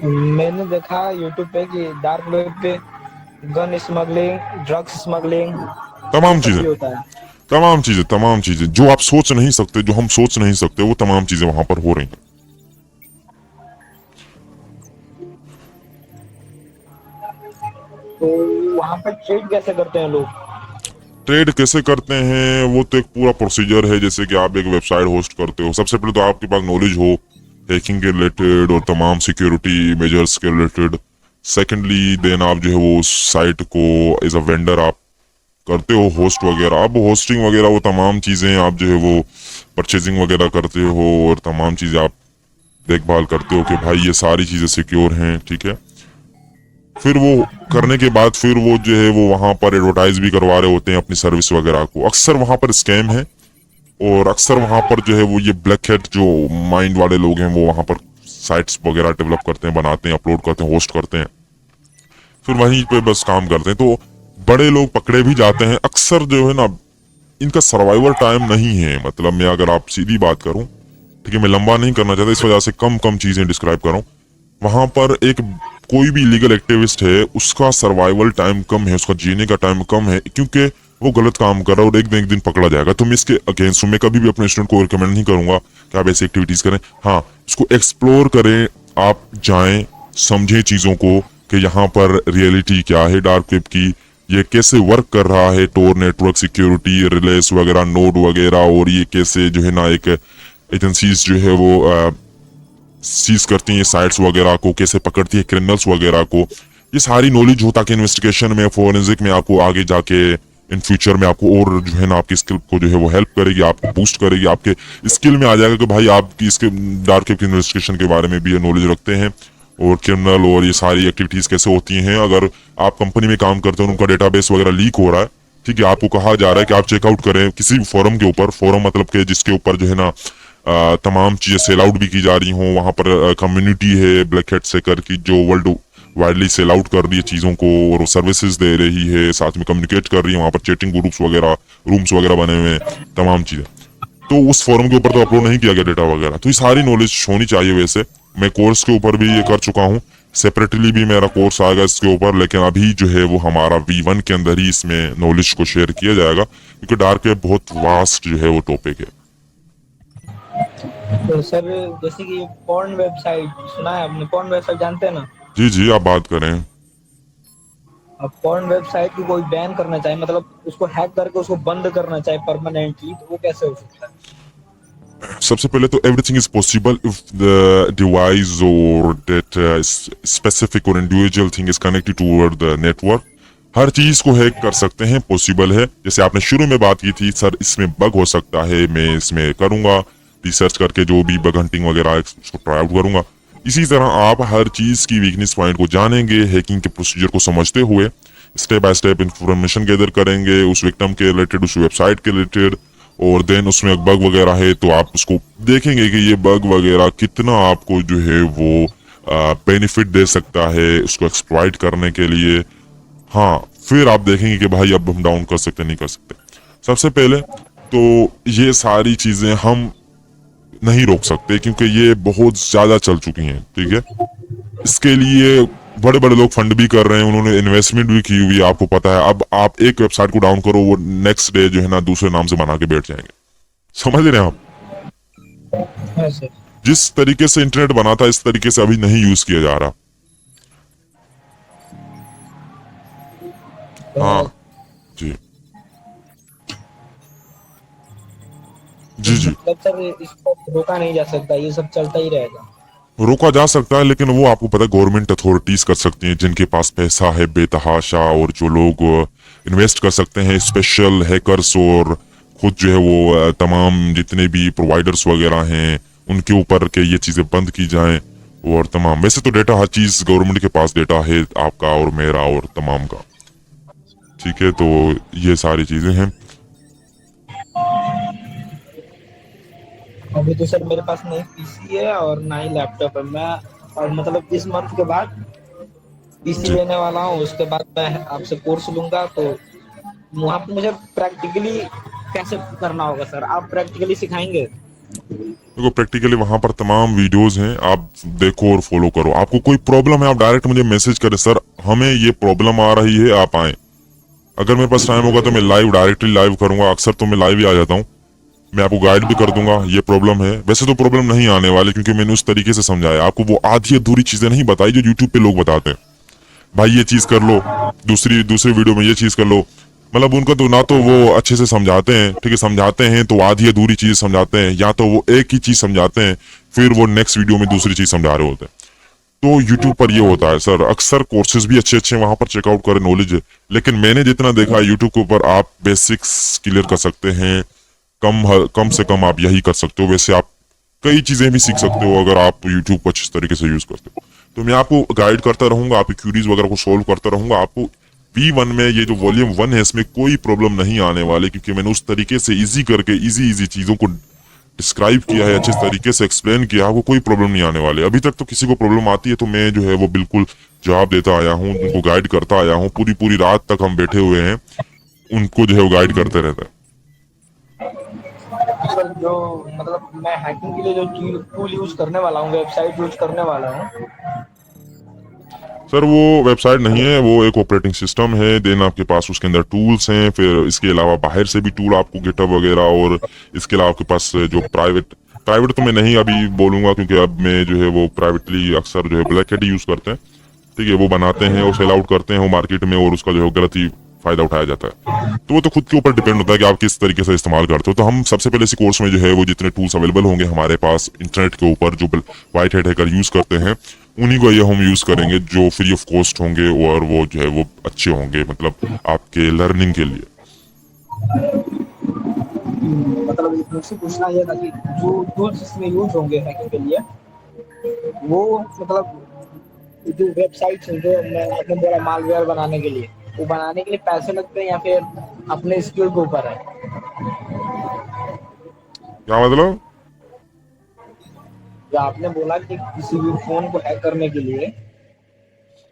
मैंने देखा यूट्यूब पे कि डार्क वेब पे गन स्मगलिंग, ड्रग्स स्मगलिंग, ये तमाम सब चीजें भी होता है। तमाम चीजें जो आप सोच नहीं सकते, जो हम सोच नहीं सकते, वो तमाम चीजें वहां पर हो रही हैं। तो वहाँ पे ट्रेड कैसे करते हैं लोग? ट्रेड कैसे करते हैं वो तो एक पूरा प्रोसीजर है। जैसे कि आप एक वेबसाइट होस्ट करते हो, सबसे पहले तो आपके पास नॉलेज हो हैकिंग के रिलेटेड और तमाम सिक्योरिटी मेजर्स के रिलेटेड। सेकेंडली देन आप जो है वो साइट को एज अ वेंडर आप करते हो होस्ट वगैरह। अब होस्टिंग वगैरह वो तमाम चीज़ें आप जो है वो परचेजिंग वगैरह करते हो और तमाम चीज़ें आप देखभाल करते हो कि भाई ये सारी चीज़ें सिक्योर हैं। ठीक है, फिर वो करने के बाद फिर वो जो है वो वहां पर एडवर्टाइज भी करवा रहे होते हैं अपनी सर्विस वगैरह को। अक्सर वहां पर स्कैम है और अक्सर वहां पर जो है वो ये ब्लैक हेड जो माइंड वाले लोग हैं वो वहां पर साइट्स वगैरह डेवलप करते हैं, बनाते हैं, अपलोड करते हैं, होस्ट करते हैं, फिर वहीं पे बस काम करते हैं। तो बड़े लोग पकड़े भी जाते हैं। अक्सर जो है ना इनका सर्वाइवल टाइम नहीं है। मतलब मैं अगर आप सीधी बात करूं, ठीक है, मैं लंबा नहीं करना चाहता, इस वजह से कम कम चीजें डिस्क्राइब कर रहा हूं। वहां पर एक कोई भी लीगल एक्टिविस्ट है, उसका सर्वाइवल टाइम कम है, उसका जीने का टाइम कम है, क्योंकि वो गलत काम कर रहा है और एक दिन पकड़ा जाएगा। तो मैं इसके अगेंस्ट हूं। मैं कभी भी अपने स्टूडेंट को रिकमेंड नहीं करूंगा कि आप ऐसी एक्टिविटीज करें। हाँ, इसको एक्सप्लोर करें, आप जाएं, समझें चीजों को कि यहाँ पर रियलिटी क्या है डार्क वेब की, ये कैसे वर्क कर रहा है, टोर नेटवर्क सिक्योरिटी, रिलेस वगैरह, नोड वगैरह, और ये कैसे जो है ना एक एजेंसीज जो है वो सीज करती हैं साइट्स वगैरह को, कैसे पकड़ती है क्रिमिनल्स वगैरह को। ये सारी नॉलेज हो ताकि इन्वेस्टिगेशन में, फोरेंसिक में आपको आगे जाके इन फ्यूचर में आपको और जो है ना आपकी स्किल को जो है वो हेल्प करेगी, आपको बूस्ट करेगी, आपके स्किल में आ जाएगा कि भाई आपकी इसके डार्क वेब की इन्वेस्टिगेशन के बारे में भी ये नॉलेज रखते हैं और क्रिमिनल और ये सारी एक्टिविटीज कैसे होती हैं। अगर आप कंपनी में काम करते हो उनका डेटाबेस वगैरह लीक हो रहा है, ठीक है, आपको कहा जा रहा है कि आप चेकआउट करें किसी भी फोरम के ऊपर, फोरम मतलब के जिसके ऊपर जो है ना तमाम चीजें सेल आउट भी की जा रही हों। वहां पर कम्युनिटी है ब्लैक हेड सेकर की जो वर्ल्ड वाइडली सेल आउट कर रही है चीजों को और वो सर्विसेज दे रही है, साथ में कम्युनिकेट कर रही है। वहां पर चैटिंग ग्रुप्स वगैरह, रूम्स वगैरह बने हुए हैं, तमाम चीजें। तो उस फोरम के ऊपर तो अपलोड नहीं किया गया डेटा वगैरह। तो ये सारी नॉलेज होनी चाहिए। वैसे मैं कोर्स के ऊपर भी ये कर चुका हूँ, सेपरेटली भी मेरा कोर्स आएगा इसके ऊपर, लेकिन अभी जो है वो हमारा V1 के अंदर ही इसमें नॉलेज को शेयर किया जाएगा, क्योंकि डार्क वेब बहुत वास्ट जो है वो टॉपिक है। तो सर जैसे कि पॉर्न वेबसाइट सुना है आपने? पॉर्न वेबसाइट जानते हैं ना? जी जी, आप बात करें। अब पॉर्न वेबसाइट को कोई बैन करना चाहे, मतलब उसको हैक करके उसको बंद करना चाहे परमानेंटली, तो वो कैसे हो सकता है? सबसे पहले तो everything is possible if the device और दैट स्पेसिफिक और individual thing is connected toward the network. हर चीज को हैक कर सकते हैं, पॉसिबल है। जैसे आपने शुरू में बात की थी सर इसमें बग हो सकता है, मैं इसमें करूंगा रिसर्च करके जो भी बग हंटिंग वगैरह उसको ट्राई आउट करूंगा। इसी तरह आप हर चीज की वीकनेस पॉइंट को जानेंगे, हैकिंग के प्रोसीजर को समझते हुए step by step information gather करेंगे उस विक्टिम के रिलेटेड, उस वेबसाइट के रिलेटेड, और देन उसमें बग वगैरह है तो आप उसको देखेंगे कि ये बग वगैरह कितना आपको जो है वो बेनिफिट दे सकता है उसको एक्सप्लॉइट करने के लिए। हाँ, फिर आप देखेंगे कि भाई अब हम डाउन कर सकते नहीं कर सकते। सबसे पहले तो ये सारी चीजें हम नहीं रोक सकते क्योंकि ये बहुत ज्यादा चल चुकी हैं। ठीक है, इसके लिए बड़े बड़े लोग फंड भी कर रहे हैं, उन्होंने इन्वेस्टमेंट भी की हुई है, आपको पता है। अब आप एक वेबसाइट को डाउन करो, वो नेक्स्ट डे जो है ना दूसरे नाम से बना के बैठ जाएंगे। समझ रहे हैं आप? हाँ सर। जिस तरीके से इंटरनेट बना था इस तरीके से अभी नहीं यूज किया जा रहा। हाँ जी। जी जी। मतलब सर इसको रोका नहीं जा सकता, ये सब चलता ही रहेगा। रोका जा सकता है, लेकिन वो आपको पता है गवर्नमेंट अथॉरिटीज कर सकती हैं, जिनके पास पैसा है बेतहाशा, और जो लोग इन्वेस्ट कर सकते हैं, स्पेशल हैकर्स, और खुद जो है वो तमाम जितने भी प्रोवाइडर्स वगैरह हैं उनके ऊपर के ये चीज़ें बंद की जाएं। और तमाम वैसे तो डेटा हर चीज़ गवर्नमेंट के पास डेटा है, आपका और मेरा और तमाम का। ठीक है, तो ये सारी चीज़ें हैं। अभी तो सर मेरे पास नहीं पीसी है और ना ही लैपटॉप है। मैं और मतलब इस मंथ के बाद पीसी जी। लेने वाला हूँ, उसके बाद मैं आपसे कोर्स लूंगा। तो वहाँ पे मुझे प्रैक्टिकली कैसे करना होगा सर, आप प्रैक्टिकली सिखाएंगे? देखो प्रैक्टिकली वहां पर तमाम वीडियोस हैं, आप देखो और फॉलो करो। आपको कोई प्रॉब्लम है आप डायरेक्ट मुझे मैसेज करें, सर हमें ये प्रॉब्लम आ रही है, आप आए। अगर मेरे पास टाइम होगा तो मैं लाइव डायरेक्टली लाइव करूंगा, अक्सर तो मैं लाइव ही आ जाता हूँ। मैं आपको गाइड भी कर दूंगा, ये प्रॉब्लम है। वैसे तो प्रॉब्लम नहीं आने वाली, क्योंकि मैंने उस तरीके से समझाया आपको, वो आधी अधूरी चीजें नहीं बताई जो यूट्यूब पे लोग बताते हैं। भाई ये चीज कर लो, दूसरी दूसरी वीडियो में ये चीज कर लो। मतलब उनका तो ना तो वो अच्छे से समझाते हैं, ठीक है, समझाते हैं तो आधी अधूरी चीज समझाते हैं, या तो वो एक ही चीज समझाते हैं फिर वो नेक्स्ट वीडियो में दूसरी चीज समझा रहे होते हैं। तो यूट्यूब पर ये होता है सर, अक्सर कोर्सेज भी अच्छे अच्छे वहां पर चेकआउट करें, नॉलेज है। लेकिन मैंने जितना देखा है यूट्यूब के ऊपर आप बेसिक्स क्लियर कर सकते हैं, कम से कम आप यही कर सकते हो। वैसे आप कई चीजें भी सीख सकते हो अगर आप यूट्यूब को अच्छे तरीके से यूज करते हो। तो मैं आपको गाइड करता रहूंगा, आपकी क्यूरीज वगैरह को सोल्व करता रहूंगा। आपको V1 में ये जो वॉल्यूम 1 है इसमें कोई प्रॉब्लम नहीं आने वाली, क्योंकि मैंने उस तरीके से इजी करके इजी इजी चीजों को डिस्क्राइब किया है, अच्छे तरीके से एक्सप्लेन किया, आपको कोई प्रॉब्लम नहीं आने वाली। अभी तक तो किसी को प्रॉब्लम आती है तो मैं जो है वो बिल्कुल जवाब देता आया हूँ, उनको गाइड करता आया हूँ। पूरी पूरी रात तक हम बैठे हुए हैं, उनको जो है वो गाइड करते रहता है। सर जो मतलब मैं हैकिंग के लिए जो टूल यूज करने वाला हूँ, वेबसाइट यूज करने वाला हूँ। सर वो वेबसाइट नहीं है, वो एक ऑपरेटिंग सिस्टम है। देन आपके पास उसके अंदर टूल्स हैं, फिर इसके अलावा बाहर से भी टूल आपको गिटहब वगैरह, और इसके अलावा आपके पास जो प्राइवेट प्राइवेट तो मैं नहीं अभी बोलूंगा, क्योंकि अब मैं जो है वो प्राइवेटली अक्सर जो है ब्लैक हैट यूज करते हैं। ठीक है, वो बनाते हैं और सेल आउट करते हैं वो मार्केट में, और उसका जो है गलत ही फायदा उठाया जाता है। तो वो तो खुद के ऊपर डिपेंड होता है कि आप किस तरीके से इस्तेमाल करते हो। तो हम सबसे पहले इसी कोर्स में जो है वो जितने टूल्स अवेलेबल होंगे हमारे पास इंटरनेट के ऊपर, जो व्हाइट हैट हैकर यूज करते हैं, उन्हीं को ये हम यूज करेंगे, जो फ्री ऑफ कॉस्ट होंगे और वो जो है वो अच्छे होंगे, मतलब आपके लर्निंग के लिए। मतलब मुझसे पूछना ये था कि जो टूल्स इसमें यूज होंगे हैकिंग के लिए, वो मतलब जो वेबसाइट्स हैं, जो मैं आपने बोला मालवेयर बनाने के लिए, वो बनाने के लिए पैसे लगते हैं या फिर अपने स्किल के ऊपर है? क्या मतलब? जो आपने बोला कि किसी भी फोन को हैक करने के लिए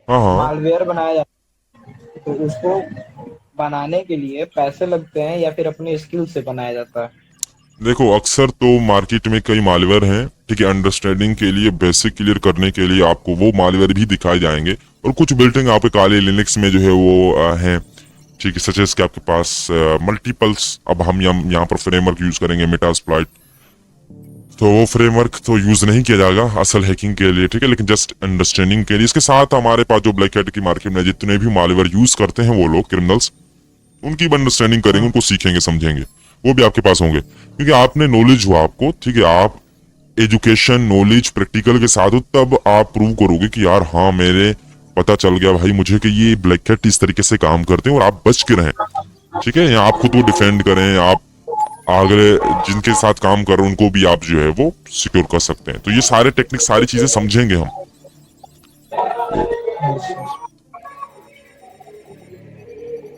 हाँ हाँ। मालवेयर बनाया जाता है, तो उसको बनाने के लिए पैसे लगते हैं या फिर अपने स्किल से बनाया जाता है? देखो अक्सर तो मार्केट में कई मालवेयर हैं, ठीक है, अंडरस्टैंडिंग के लिए, बेसिक क्लियर करने के लिए आपको वो मालवेयर भी दिखाए जाएंगे। और कुछ बिल्डिंग आपके काले लिनक्स में जो है वो हैं, ठीक है, सच कि आपके पास मल्टीपल्स। अब हम यहाँ पर फ्रेमवर्क यूज करेंगे मेटास्प्लॉइट, तो वो फ्रेमवर्क तो यूज नहीं किया जाएगा असल हैकिंग के लिए, ठीक है, लेकिन जस्ट अंडरस्टैंडिंग के लिए। इसके साथ हमारे पास जो ब्लैक हैट की मार्केट में जितने भी मालवेयर यूज करते हैं वो लोग क्रिमिनल्स, उनकी भी अंडरस्टैंडिंग करेंगे, उनको सीखेंगे समझेंगे, वो भी आपके पास होंगे। क्योंकि आपने नॉलेज हो आपको, ठीक है, आप एजुकेशन नॉलेज प्रैक्टिकल के साथ हो, तब आप प्रूव करोगे कि यार हाँ मेरे पता चल गया भाई मुझे कि ये ब्लैक हैट इस तरीके से काम करते हैं, और आप बच के रहें। ठीक है, या आप खुद को डिफेंड करें, आप अगर जिनके साथ काम कर रहे हैं उनको भी आप जो है वो सिक्योर कर सकते हैं। तो ये सारे टेक्निक सारी चीजें समझेंगे हम। तो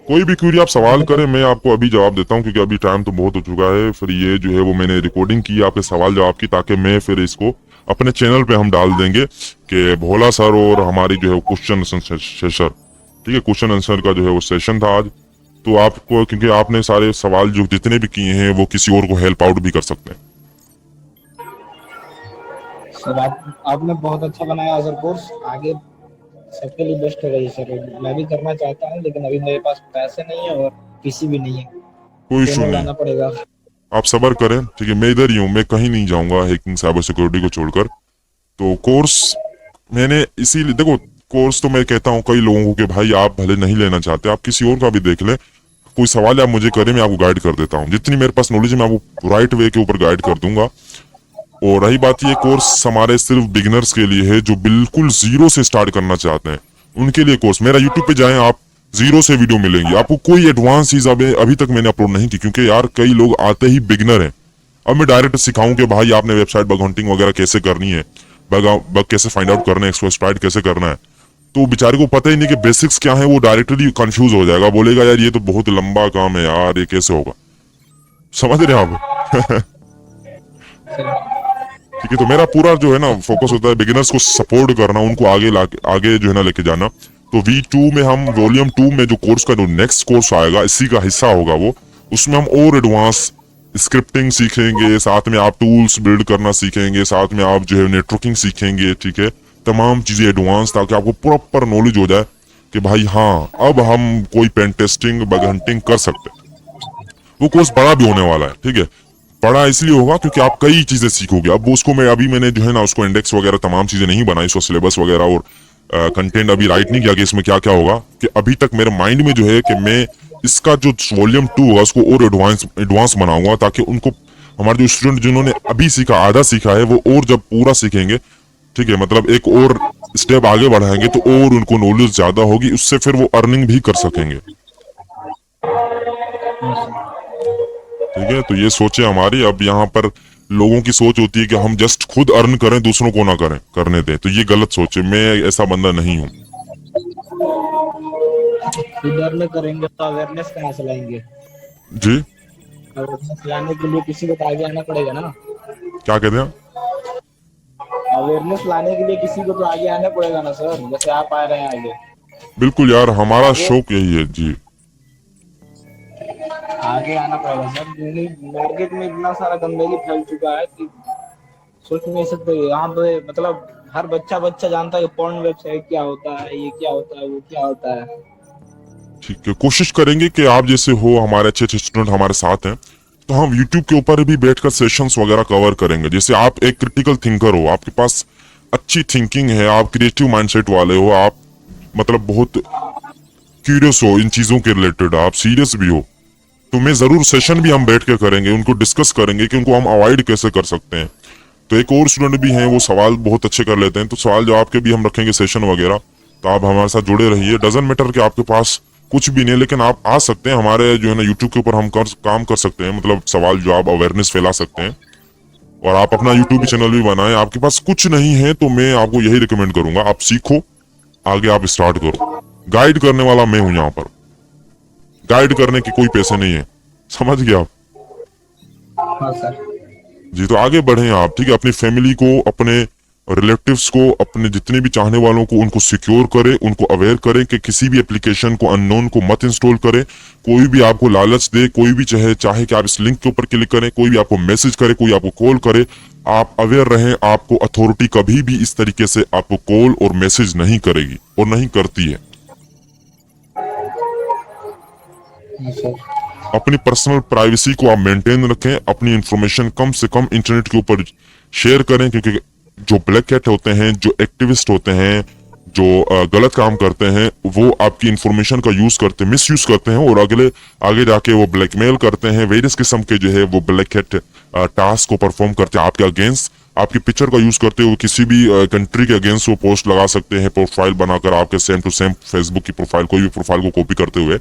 कोई भी क्वेरी आप सवाल करें, मैं आपको अभी जवाब देता हूँ, क्योंकि अभी टाइम तो बहुत हो चुका है। फिर ये जो है वो मैंने रिकॉर्डिंग की आपके सवाल जवाब की, ताकि मैं फिर इसको अपने चैनल पे हम डाल देंगे कि भोला सर और हमारी जो है क्वेश्चन आंसर सेशन, ठीक है, क्वेश्चन आंसर का जो है वो सेशन था आज। तो आपको, क्योंकि आपने सारे सवाल जो जितने भी किए हैं वो किसी और को हेल्प आउट भी कर सकते हैं। सर आपने बहुत अच्छा बनाया सर कोर्स, आगे सबके लिए बेस्ट होगा ये सर। मैं भी करना चाहता हूँ लेकिन अभी मेरे पास पैसे नहीं है और पीसी भी नहीं है, कोई इशू दोनों नहीं, लाना पड़ेगा। आप सबर करें, ठीक है, मैं इधर ही हूँ, मैं कहीं नहीं जाऊंगा हैकिंग साइबर सिक्योरिटी को छोड़कर। तो कोर्स मैंने इसीलिए, देखो कोर्स तो मैं कहता हूँ कई लोगों को कि भाई आप भले नहीं लेना चाहते, आप किसी और का भी देख लें, कोई सवाल आप मुझे करें, मैं आपको गाइड कर देता हूँ। जितनी मेरे पास नॉलेज है मैं आपको राइट वे के ऊपर गाइड कर दूंगा। और रही बात, ये कोर्स हमारे सिर्फ बिगिनर्स के लिए है, जो बिल्कुल जीरो से स्टार्ट करना चाहते हैं उनके लिए कोर्स। मेरा यूट्यूब पे जाएं आप, जीरो से वीडियो मिलेंगी आपको। कोई एडवांस चीज अभी तक मैंने अपलोड नहीं की, क्योंकि यार कई लोग आते ही बिगिनर हैं। अब मैं डायरेक्ट सिखाऊं कि भाई आपने वेबसाइट बग हंटिंग वगैरह कैसे करनी है, बग कैसे फाइंड आउट करना है, एक्सप्लॉइट कैसे करना है, तो बेचारे को पता ही नहीं कि बेसिक्स क्या है। वो डायरेक्टली कंफ्यूज हो जाएगा, बोलेगा यार ये तो बहुत लंबा काम है यार, ये कैसे होगा। समझ रहे हैं आप? ठीक है, तो मेरा पूरा जो है ना फोकस होता है बिगिनर्स को सपोर्ट करना, उनको आगे जो है ना लेके जाना। तो V2 में हम वॉल्यूम 2 में जो कोर्स का जो नेक्स्ट कोर्स आएगा, इसी का हिस्सा होगा वो। उसमें हम और एडवांस स्क्रिप्टिंग सीखेंगे, साथ में आप टूल्स बिल्ड करना सीखेंगे, साथ में आप जो है नेटवर्किंग सीखेंगे। ठीक है, तमाम चीजें एडवांस, ताकि आपको प्रॉपर नॉलेज हो जाए कि भाई हाँ अब हम कोई पेन टेस्टिंग बग हंटिंग कर सकते हैं। वो कोर्स बड़ा भी होने वाला है। ठीक है, बड़ा इसलिए होगा क्योंकि आप कई चीजें सीखोगे। अब उसको मैंने जो है ना उसको इंडेक्स वगैरह तमाम चीजें नहीं बनाई, उसको सिलेबस वगैरह और कंटेंट अभी राइट नहीं किया कि इसमें क्या क्या होगा। कि अभी तक मेरे माइंड में जो है कि मैं इसका जो वॉल्यूम 2 होगा उसको और एडवांस बनाऊंगा, ताकि उनको हमारे जो स्टूडेंट जिन्होंने अभी सीखा, आधा सीखा है, वो और जब पूरा सीखेंगे, ठीक है, मतलब एक और स्टेप आगे बढ़ाएंगे, तो और उनको नॉलेज ज्यादा होगी, उससे फिर वो अर्निंग भी कर सकेंगे। ठीक है, तो ये सोचे हमारी। अब यहाँ पर लोगों की सोच होती है कि हम जस्ट खुद अर्न करें, दूसरों को ना करें करने दें, तो ये गलत सोच है। मैं ऐसा बंदा नहीं हूँ। इधर में करेंगे तो अवेयरनेस कहाँ से लाएंगे? जी, अवेयरनेस लाने के लिए किसी को तो आगे आना पड़ेगा ना। क्या कहते हैं? अवेयरनेस लाने के लिए किसी को तो आगे आना पड़ेगा ना सर, जैसे आप आ रहे हैं आगे। बिल्कुल यार, हमारा आगे शौक यही है जी। आगे आना पड़ेगा सर, क्योंकि मार्केट में इतना सारा गंदगी फैल चुका है कि सोच नहीं सकते। यहाँ पे मतलब हर बच्चा बच्चा जानता है कि पोर्न वेबसाइट क्या होता है, ये क्या होता है, वो क्या होता है। ठीक है, कोशिश करेंगे कि आप जैसे हो, हमारे अच्छे अच्छे स्टूडेंट हमारे साथ हैं, तो हम YouTube के ऊपर भी बैठकर सेशंस वगैरह कवर करेंगे। जैसे आप एक क्रिटिकल थिंकर हो, आपके पास अच्छी थिंकिंग है, आप क्रिएटिव माइंडसेट वाले हो, आप मतलब बहुत क्यूरियस हो इन चीजों के रिलेटेड, आप सीरियस भी हो, तो मैं जरूर सेशन भी हम बैठ के करेंगे, उनको डिस्कस करेंगे कि उनको हम अवॉइड कैसे कर सकते हैं। तो एक और स्टूडेंट भी हैं, वो सवाल बहुत अच्छे कर लेते हैं, तो सवाल जवाब के भी हम रखेंगे सेशन वगैरह। तो आप हमारे साथ जुड़े रहिए। डजन मैटर कि आपके पास कुछ भी नहीं है, लेकिन आप आ सकते हैं हमारे जो है ना यूट्यूब के ऊपर, हम काम कर सकते हैं, मतलब सवाल जवाब अवेयरनेस फैला सकते हैं। और आप अपना यूट्यूब चैनल भी बनाएं। आपके पास कुछ नहीं है तो मैं आपको यही रिकमेंड करूंगा, आप सीखो, आगे आप स्टार्ट करो। गाइड करने वाला मैं हूं यहाँ पर, गाइड करने के कोई पैसे नहीं है। समझ गया आप? हाँ सर। जी, तो आगे बढ़े आप। ठीक है, अपनी फैमिली को, अपने रिलेटिव्स को, अपने जितने भी चाहने वालों को, उनको सिक्योर करें, उनको अवेयर करें कि किसी भी एप्लीकेशन को, अननोन को मत इंस्टॉल करें। कोई भी आपको लालच दे, कोई भी चाहे कि आप इस लिंक के ऊपर क्लिक करें, कोई भी आपको मैसेज करे, कोई आपको कॉल करे, आप अवेयर रहें। आपको अथॉरिटी कभी भी इस तरीके से आपको कॉल और मैसेज नहीं करेगी और नहीं करती है। हाँ सर। अपनी पर्सनल प्राइवेसी को आप मेंटेन रखें। अपनी इंफॉर्मेशन कम से कम इंटरनेट के ऊपर शेयर करें, क्योंकि जो ब्लैक हैट होते हैं, जो एक्टिविस्ट होते हैं, जो गलत काम करते हैं, वो आपकी इंफॉर्मेशन का यूज करते हैं, मिस यूज करते हैं, और आगे जाके वो ब्लैकमेल करते हैं। वेरियस किस्म के जो है वो ब्लैक हैट टास्क को परफॉर्म करते हैं आपके अगेंस्ट। आपकी पिक्चर का यूज करते हुए किसी भी कंट्री के अगेंस्ट वो पोस्ट लगा सकते हैं, प्रोफाइल बनाकर आपके सेम टू सेम फेसबुक की प्रोफाइल, कोई भी प्रोफाइल को कॉपी करते हुए,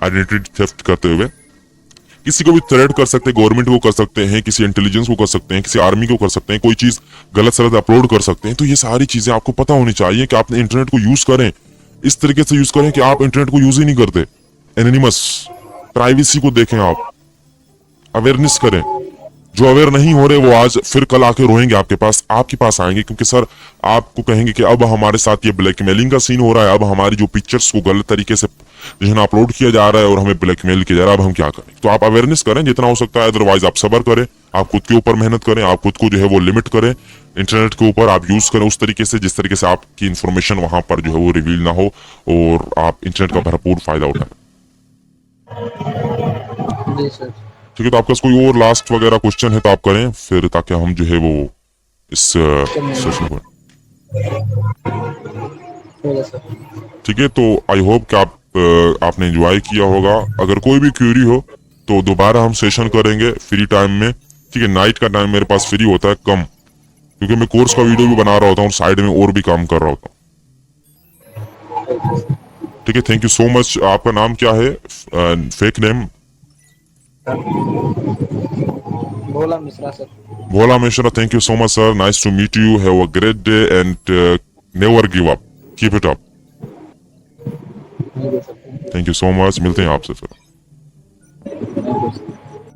आइडेंटिटी थेफ्ट करते हुए किसी को भी थ्रेट कर सकते हैं, गवर्नमेंट को कर सकते हैं, किसी इंटेलिजेंस को कर सकते हैं, किसी आर्मी को कर सकते हैं, कोई चीज गलत सलत अपलोड कर सकते हैं। तो ये सारी चीजें आपको पता होनी चाहिए कि आपने इंटरनेट को यूज करें, इस तरीके से यूज करें कि आप इंटरनेट को यूज ही नहीं करते। एनोनिमस, प्राइवेसी को देखें, आप अवेयरनेस करें। जो अवेयर नहीं हो रहे वो आज फिर कल आके रोएंगे आपके पास आएंगे, क्योंकि सर आपको कहेंगे कि अब हमारे साथ ये ब्लैकमेलिंग का सीन हो रहा है, अब हमारी जो पिक्चर्स को गलत तरीके से जो है ना अपलोड किया जा रहा है और हमें ब्लैकमेल किया जा रहा है, अब हम क्या करें। तो आप अवेयरनेस करें जितना हो सकता है, अदरवाइज आप सबर करें, आप खुद के ऊपर मेहनत करें, आप खुद को जो है वो लिमिट करें, इंटरनेट के ऊपर आप यूज करें उस तरीके से जिस तरीके से आपकी इंफॉर्मेशन वहां पर जो है वो रिवील ना हो, और आप इंटरनेट का भरपूर फायदा उठाएं। जी सर। ठीक है, तो आपका कोई और लास्ट वगैरह क्वेश्चन है तो आप करें फिर, ताकि हम जो है वो इस सेशन को। ठीक है सर। ठीक है, तो आई होप कि आप आपने एंजॉय किया होगा। अगर कोई भी क्वेरी हो तो दोबारा हम सेशन करेंगे फ्री टाइम में, ठीक है। नाइट का टाइम मेरे पास फ्री होता है कम, क्योंकि मैं कोर्स का वीडियो भी बना रहा होता हूँ और साइड में और भी काम कर रहा होता हूँ, ठीक है। Thank you so much. आपका नाम क्या है, fake name? Bhola Mishra sir. Vola Mishra, thank you so much, sir. Nice to meet you. Have a great day and never give up. Keep it up. Thank you sir. Thank you so much. मिलते हैं आपसे फिर। Thank you sir.